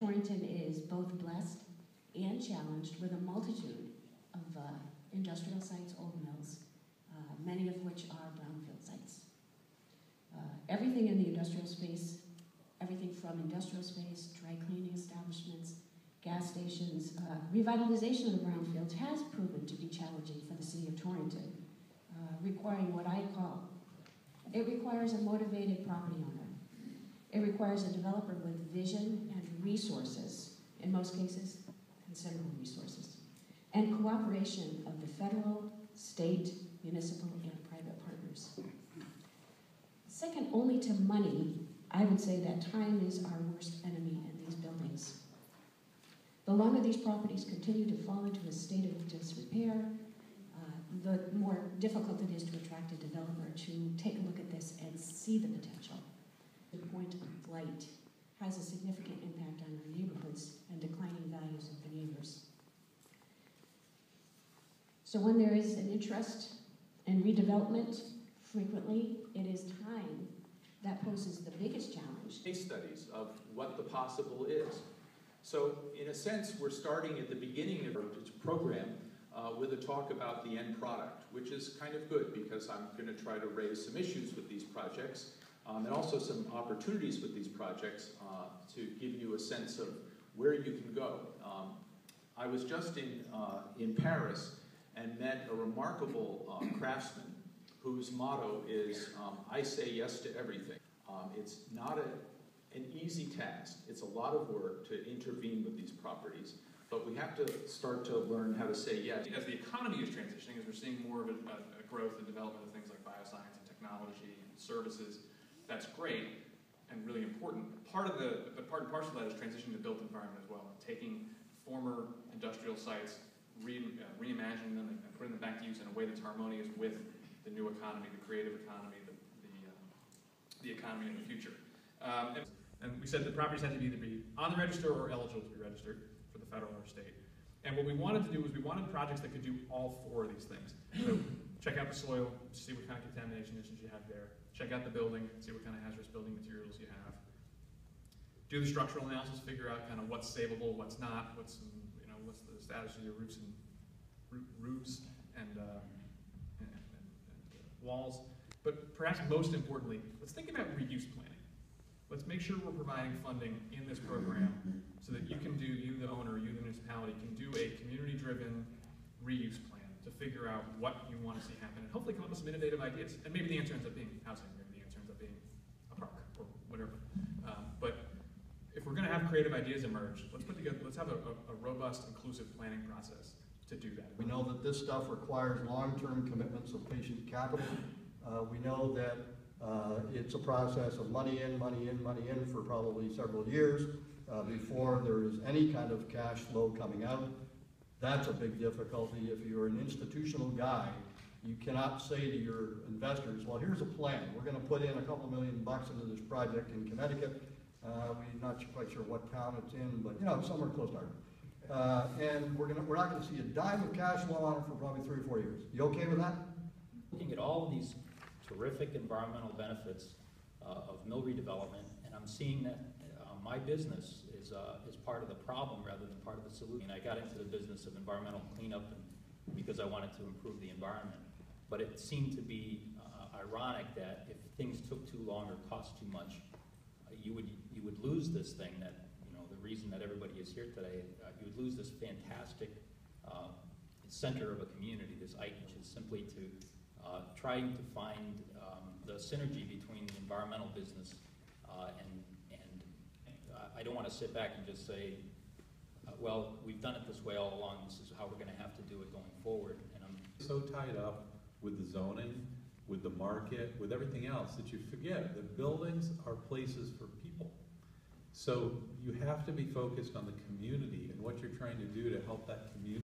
Torrington is both blessed and challenged with a multitude of industrial sites, old mills, many of which are brownfield sites. Everything in the industrial space, everything from industrial space, dry cleaning establishments, gas stations, revitalization of the brownfields has proven to be challenging for the city of Torrington, requiring what I call, it requires a motivated property owner. It requires a developer with vision and resources, in most cases, considerable resources, and cooperation of the federal, state, municipal, and private partners. Second only to money, I would say that time is our worst enemy in these buildings. The longer these properties continue to fall into a state of disrepair, the more difficult it is to attract a developer to take a look at this and see the potential. The point of blight has a significant impact on our neighborhoods and declining values of the neighbors. So when there is an interest in redevelopment, frequently it is time that poses the biggest challenge. Case studies of what the possible is. So in a sense, we're starting at the beginning of the program with a talk about the end product, which is kind of good because I'm going to try to raise some issues with these projects and also some opportunities with these projects to give you a sense of where you can go. I was just in Paris and met a remarkable craftsman whose motto is, I say yes to everything. It's not an easy task. It's a lot of work to intervene with these properties, but we have to start to learn how to say yes. As the economy is transitioning, as we're seeing more of a growth and development of things like bioscience and technology and services, that's great and really important. Part and parcel of that is transitioning the built environment as well, taking former industrial sites, reimagining them and putting them back to use in a way that's harmonious with the new economy, the creative economy, the economy in the future. And we said that properties had to either be on the register or eligible to be registered for the federal or state. And what we wanted to do was we wanted projects that could do all four of these things. So check out the soil, see what kind of contamination issues you have there. Check out the building, see what kind of hazardous building materials you have. Do the structural analysis, figure out kind of what's savable, what's not, what's the status of your roofs and walls. But perhaps most importantly, let's think about reuse planning. Let's make sure we're providing funding in this program so that you the owner, you the municipality, can do a community-driven reuse plan to figure out what you want to see happen and hopefully come up with some innovative ideas. And maybe the answer ends up being housing, maybe the answer ends up being a park or whatever. But if we're going to have creative ideas emerge, let's have a robust, inclusive planning process to do that. We know that this stuff requires long-term commitments of patient capital. We know that it's a process of money in for probably several years before there is any kind of cash flow coming out. That's a big difficulty. If you're an institutional guy, you cannot say to your investors, well, here's a plan. We're going to put in a couple $1 million into this project in Connecticut. We're not quite sure what town it's in, but it's somewhere close to ours. And we're not going to see a dime of cash flow on it for probably 3 or 4 years. You okay with that? Looking at all of these terrific environmental benefits of mill redevelopment, and I'm seeing that my business is part of the problem rather than part of the solution. I got into the business of environmental cleanup because I wanted to improve the environment, but it seemed to be ironic that if things took too long or cost too much, you would lose this thing that, the reason that everybody is here today, you would lose this fantastic center of a community, this which is simply to trying to find the synergy between the environmental business and I don't want to sit back and just say, well, we've done it this way all along, this is how we're going to have to do it going forward. And I'm so tied up with the zoning, with the market, with everything else that you forget that buildings are places for people. So you have to be focused on the community and what you're trying to do to help that community.